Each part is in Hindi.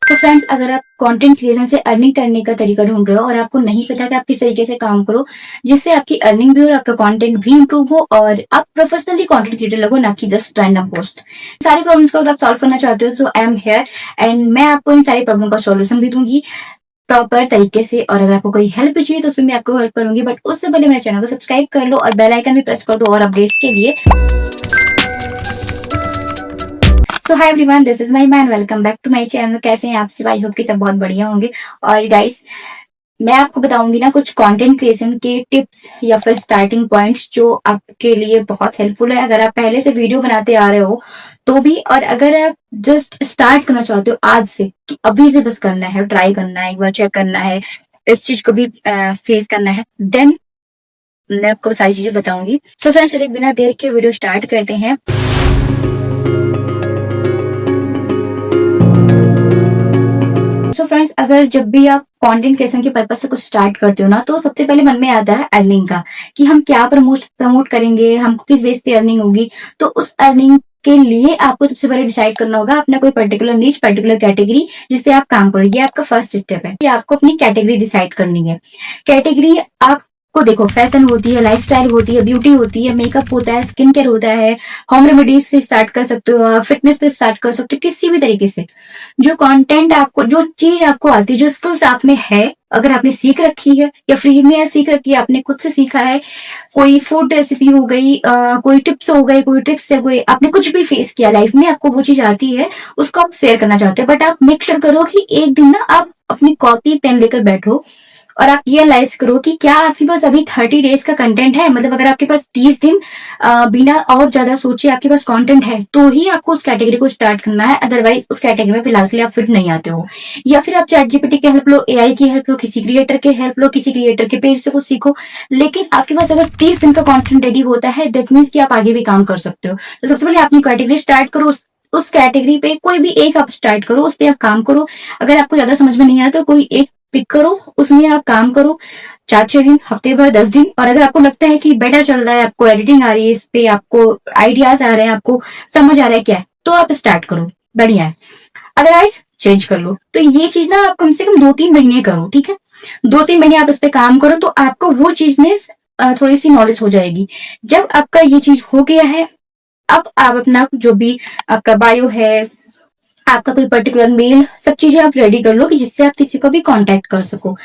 तो फ्रेंड्स, अगर आप कंटेंट क्रिएशन से अर्निंग करने का तरीका ढूंढ रहे हो और आपको नहीं पता कि आप किस तरीके से काम करो जिससे आपकी अर्निंग भी और आपका कंटेंट भी इंप्रूव हो और आप प्रोफेशनली कंटेंट क्रिएटर लगो, ना कि जस्ट रैंडम पोस्ट। सारी प्रॉब्लम्स को अगर आप सॉल्व करना चाहते हो तो आई एम हेयर एंड मैं आपको इन सारी प्रॉब्लम का सॉल्यूशन भी दूंगी प्रॉपर तरीके से। और अगर आपको कोई हेल्प चाहिए तो फिर मैं आपको हेल्प करूंगी, बट उससे पहले मेरे चैनल को सब्सक्राइब कर लो और बेल आइकन भी प्रेस कर दो और अपडेट्स के लिए। So hi everyone, this is my man, welcome back to my channel. कैसे हैं आप सब? आई होप कि सब बहुत बढ़िया होंगे। और गाइस, मैं आपको बताऊंगी ना कुछ कंटेंट क्रिएशन के टिप्स या फिर स्टार्टिंग पॉइंट्स जो आपके लिए बहुत हेल्पफुल है अगर आप पहले से वीडियो बनाते आ रहे हो तो भी, और अगर आप जस्ट स्टार्ट करना चाहते हो आज से कि अभी से बस करना है, ट्राई करना है, एक बार चेक करना है, इस चीज को भी फेस करना है, देन मैं आपको सारी चीजें बताऊंगी। सो फ्रेंड्स, चलिए बिना देर के वीडियो स्टार्ट करते हैं। सो फ्रेंड्स, अगर जब भी आप कंटेंट क्रिएशन के पर्पज से कुछ स्टार्ट करते हो ना, तो सबसे पहले मन में आता है अर्निंग का, कि हम क्या प्रमोट करेंगे, हमको किस बेस पे अर्निंग होगी। तो उस अर्निंग के लिए आपको सबसे पहले डिसाइड करना होगा अपना कोई पर्टिकुलर नीच, पर्टिकुलर कैटेगरी जिसपे आप काम करो। ये आपका फर्स्ट स्टेप है कि आपको अपनी कैटेगरी डिसाइड करनी है। कैटेगरी आपको देखो, फैशन होती है, लाइफस्टाइल होती है, ब्यूटी होती है, मेकअप होता है, स्किन केयर होता है, होम रेमेडीज से स्टार्ट कर सकते हो आप, फिटनेस पे स्टार्ट कर सकते हो, किसी भी तरीके से जो कंटेंट आपको, जो चीज आपको आती है, जो स्किल्स आप में है, अगर आपने सीख रखी है या फ्री में सीख रखी है, आपने खुद से सीखा है, कोई फूड रेसिपी हो गई, कोई टिप्स हो गई, कोई ट्रिक्स हो गई, आपने कुछ भी फेस किया लाइफ में, आपको वो चीज आती है, उसको आप शेयर करना चाहते हो। बट आप मेक श्योर करो कि एक दिन ना आप अपनी कॉपी पेन लेकर बैठो और आप रियलाइज करो कि क्या आपके पास अभी 30 डेज का कंटेंट है। मतलब अगर आपके पास 30 दिन बिना और ज्यादा सोचे आपके पास कंटेंट है तो ही आपको उस कैटेगरी को स्टार्ट करना है, अदरवाइज उस कैटेगरी में फिलहाल के लिए आप फिट नहीं आते हो। या फिर आप चैट जीपीटी की हेल्प लो, एआई की हेल्प लो, किसी क्रिएटर की हेल्प लो, किसी क्रिएटर के पेज से कुछ सीखो। लेकिन आपके पास अगर 30 दिन का कॉन्टेंट रेडी होता है, दैट मीन्स कि आप आगे भी काम कर सकते हो। तो सबसे पहले अपनी कैटेगरी स्टार्ट करो, उस कैटेगरी पे कोई भी एक आप स्टार्ट करो, उस पर आप काम करो। अगर आपको ज्यादा समझ में नहीं आ रहा तो कोई एक पिक करो, उसमें आप काम करो 4-6 दिन, हफ्ते भर, 10 दिन। और अगर आपको लगता है कि बेटर चल रहा है, आपको एडिटिंग आ रही है, इस पे आपको आइडियाज आ रहे हैं, आपको समझ आ रहा है क्या है, तो आप स्टार्ट करो, बढ़िया है। अदरवाइज चेंज कर लो। तो ये चीज ना आप कम से कम 2-3 महीने करो, ठीक है। 2-3 महीने आप इस पे काम करो तो आपको वो चीज में थोड़ी सी नॉलेज हो जाएगी। जब आपका ये चीज हो गया है, अब आप अपना जो भी आपका बायो है, आपका कोई पर्टिकुलर मेल, सब चीजें आप रेडी कर लो कि जिससे आप किसी को भी कांटेक्ट कर सको।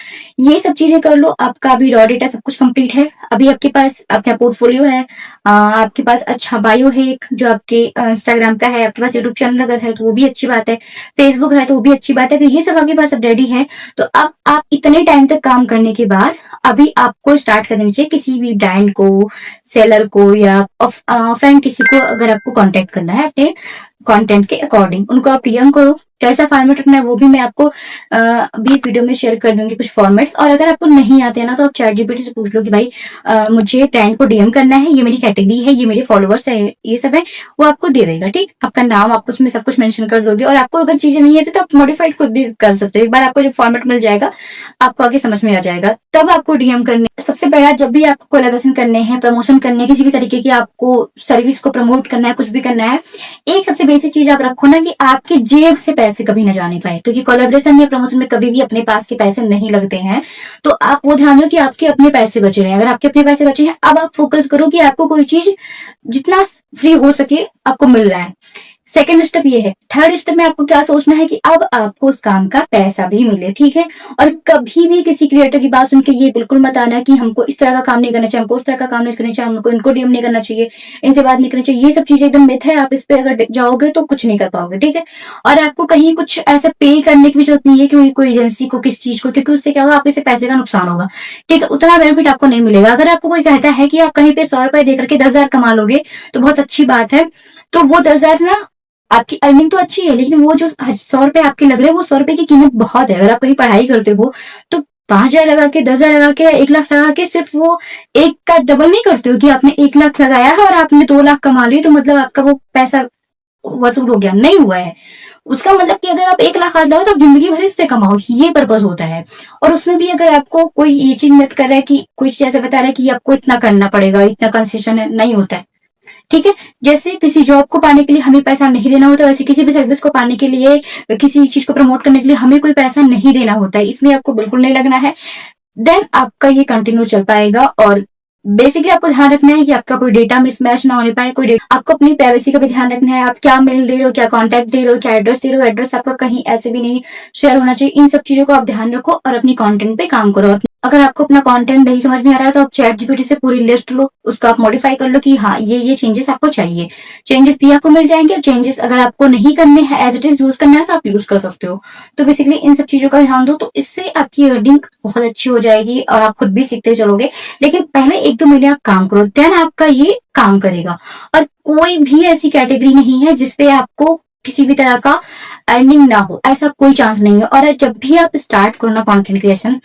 ये सब चीजें कर लो, आपका अभी रॉ डेटा सब कुछ कंप्लीट है, अभी आपके पास अपना पोर्टफोलियो है, आपके पास अच्छा बायो है एक जो आपके इंस्टाग्राम का है, आपके पास यूट्यूब चैनल अगर है तो वो भी अच्छी बात है, फेसबुक है तो वो भी अच्छी बात है। कि ये सब आपके पास अब रेडी है, तो अब आप इतने टाइम तक काम करने के बाद अभी आपको स्टार्ट कर देनी चाहिए किसी भी ब्रांड को, सेलर को या फ्रेंड किसी को अगर आपको कांटेक्ट करना है अपने कंटेंट के अकॉर्डिंग, उनको आप डीएम करो। कैसा फॉर्मेट रखना है वो भी मैं आपको अभी वीडियो में शेयर कर दूंगी कुछ फॉर्मेट्स। और अगर आपको नहीं आते हैं ना तो आप चैट जीपीटी से पूछ लो कि भाई मुझे ब्रांड को डीएम करना है, ये मेरी कैटेगरी है, ये मेरे फॉलोअर्स है, ये सब है, वो आपको दे देगा, ठीक। आपका नाम आप उसमें सब कुछ मेंशन कर दोगे और आपको अगर चीजें नहीं आती तो आप मॉडिफाइड खुद भी कर सकते हो। एक बार आपको जो फॉर्मेट मिल जाएगा आपको आगे समझ में आ जाएगा, तब आपको डीएम करने। सबसे पहला, जब भी आपको कोलैबोरेशन करने हैं, प्रमोशन करने हैं, किसी भी तरीके की आपको सर्विस को प्रमोट करना है, कुछ भी करना है, एक सबसे बेसिक चीज आप रखो ना कि आपके जेब से पैसे कभी न जाने पाए, क्योंकि कोलैबोरेशन में, प्रमोशन में कभी भी अपने पास के पैसे नहीं लगते हैं। तो आप वो ध्यान रखो कि आपके अपने पैसे बचे रहे हैं। अगर आपके अपने पैसे बचे हैं, अब आप फोकस करो कि आपको कोई चीज जितना फ्री हो सके आपको मिल रहा है। सेकेंड स्टेप ये है। थर्ड स्टेप में आपको क्या सोचना है कि अब आपको उस काम का पैसा भी मिले, ठीक है। और कभी भी किसी क्रिएटर की बात सुन के ये बिल्कुल मत आना कि हमको इस तरह का काम नहीं करना चाहिए, हमको उस तरह का काम नहीं करना चाहिए, हमको इनको डीएम नहीं करना चाहिए, इनसे बात नहीं करनी चाहिए। ये सब चीजें एकदम मिथ है, आप इस पे अगर जाओगे तो कुछ नहीं कर पाओगे, ठीक है। और आपको कहीं कुछ ऐसा पे करने की भी जरूरत नहीं है कि कोई एजेंसी को, किस चीज को, क्योंकि उससे क्या होगा, आपको इससे पैसे का नुकसान होगा, ठीक है। उतना बेनिफिट आपको नहीं मिलेगा। अगर आपको कोई कहता है कि आप कहीं पे 100 रुपए देकर के 10,000 कमा लोगे तो बहुत अच्छी बात है, तो वो 10,000 ना, आपकी अर्निंग तो अच्छी है, लेकिन वो जो 100 रुपए आपके लग रहे हैं, वो 100 रुपए की कीमत बहुत है। अगर आप कहीं पढ़ाई करते हो तो 5,000 लगा के, 10,000 लगा के, 1 लाख लगा के सिर्फ वो एक का डबल नहीं करते हो कि आपने 1 लाख लगाया है और आपने 2 लाख कमा लिए तो मतलब आपका वो पैसा वसूल हो गया, नहीं हुआ है। उसका मतलब कि अगर आप 1 लाख आज लगाओ तो आप जिंदगी भर इससे कमाओ, ये पर्पज होता है। और उसमें भी अगर आपको कोई ये चीज मत कर रहा है कि कोई चीज ऐसे बता रहा है कि आपको इतना करना पड़ेगा, इतना कंसेशन है, नहीं होता है, ठीक है। जैसे किसी जॉब को पाने के लिए हमें पैसा नहीं देना होता, वैसे किसी भी सर्विस को पाने के लिए, किसी चीज को प्रमोट करने के लिए हमें कोई पैसा नहीं देना होता है, इसमें आपको बिल्कुल नहीं लगना है। देन आपका ये कंटिन्यू चल पाएगा। और बेसिकली आपको ध्यान रखना है कि आपका कोई डेटा मिसमैच ना होने पाए, कोई डेटा, आपको अपनी प्राइवेसी का भी ध्यान रखना है। आप क्या मेल दे रहे हो, क्या कॉन्टैक्ट दे रहे हो, क्या एड्रेस दे रहे हो, एड्रेस आपका कहीं ऐसे भी नहीं शेयर होना चाहिए। इन सब चीजों को आप ध्यान रखो और अपनी कंटेंट पे काम करो। अगर आपको अपना कंटेंट नहीं समझ में आ रहा है तो आप चैट जीपीटी से पूरी लिस्ट लो, उसका आप मॉडिफाई कर लो कि हाँ ये चेंजेस आपको चाहिए, चेंजेस भी आपको मिल जाएंगे। चेंजेस अगर आपको नहीं करने हैं, एज इट इज यूज करना है, तो आप यूज कर सकते हो। तो बेसिकली इन सब चीजों का ध्यान दो, तो इससे आपकी अर्निंग बहुत अच्छी हो जाएगी और आप खुद भी सीखते चलोगे। लेकिन पहले 1-2 महीने आप काम करो, देन आपका ये काम करेगा। और कोई भी ऐसी कैटेगरी नहीं है जिसपे आपको किसी भी तरह का अर्निंग ना हो, ऐसा कोई चांस नहीं है। और जब भी आप स्टार्ट करो ना कंटेंट क्रिएशन,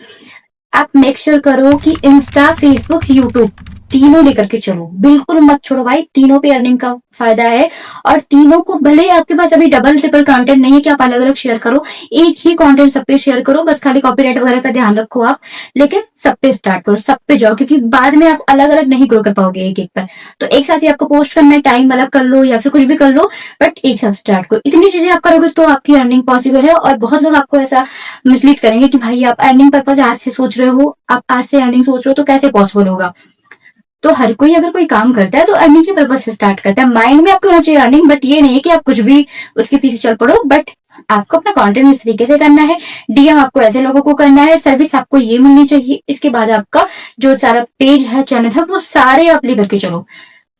आप मेक श्योर करो कि इंस्टा, फेसबुक, यूट्यूब तीनों लेकर के चलो, बिल्कुल मत छोड़ो भाई। तीनों पे अर्निंग का फायदा है और तीनों को, भले ही आपके पास अभी डबल ट्रिपल कंटेंट नहीं है कि आप अलग अलग शेयर करो, एक ही कंटेंट सब पे शेयर करो, बस खाली कॉपीराइट वगैरह का ध्यान रखो आप। लेकिन सब पे स्टार्ट करो, सब पे जाओ, क्योंकि बाद में आप अलग अलग नहीं ग्रो कर पाओगे एक एक पर। तो एक साथ ही आपको पोस्ट करना है, टाइम अलग कर लो या फिर कुछ भी कर लो, बट एक साथ स्टार्ट करो। इतनी चीजें आप करोगे तो आपकी अर्निंग पॉसिबल है। और बहुत लोग आपको ऐसा मिसलीड करेंगे कि भाई आप अर्निंग पर्पज आज से सोच रहे हो, आप आज से अर्निंग सोच रहे हो, तो कैसे पॉसिबल होगा। तो हर कोई अगर कोई काम करता है तो अर्निंग के पर्पज से स्टार्ट करता है। माइंड में आपको होना चाहिए अर्निंग, बट ये नहीं है कि आप कुछ भी उसके पीछे चल पड़ो। बट आपको अपना कंटेंट इस तरीके से करना है, डीएम आपको ऐसे लोगों को करना है, सर्विस आपको ये मिलनी चाहिए। इसके बाद आपका जो सारा पेज है, चैनल है, वो सारे आप लेकर के चलो।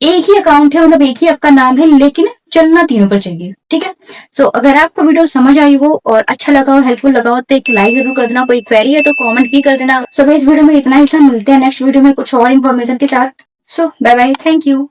एक ही अकाउंट है, मतलब एक ही आपका नाम है, लेकिन चलना तीनों पर चाहिए, ठीक है। सो अगर आपको वीडियो समझ आई हो और अच्छा लगा हो, हेल्पफुल लगा हो, तो एक लाइक जरूर कर देना। कोई क्वेरी है तो कमेंट भी कर देना। सो इस वीडियो में इतना ही था, मिलते हैं नेक्स्ट वीडियो में कुछ और इन्फॉर्मेशन के साथ। सो बाय बाय, थैंक यू।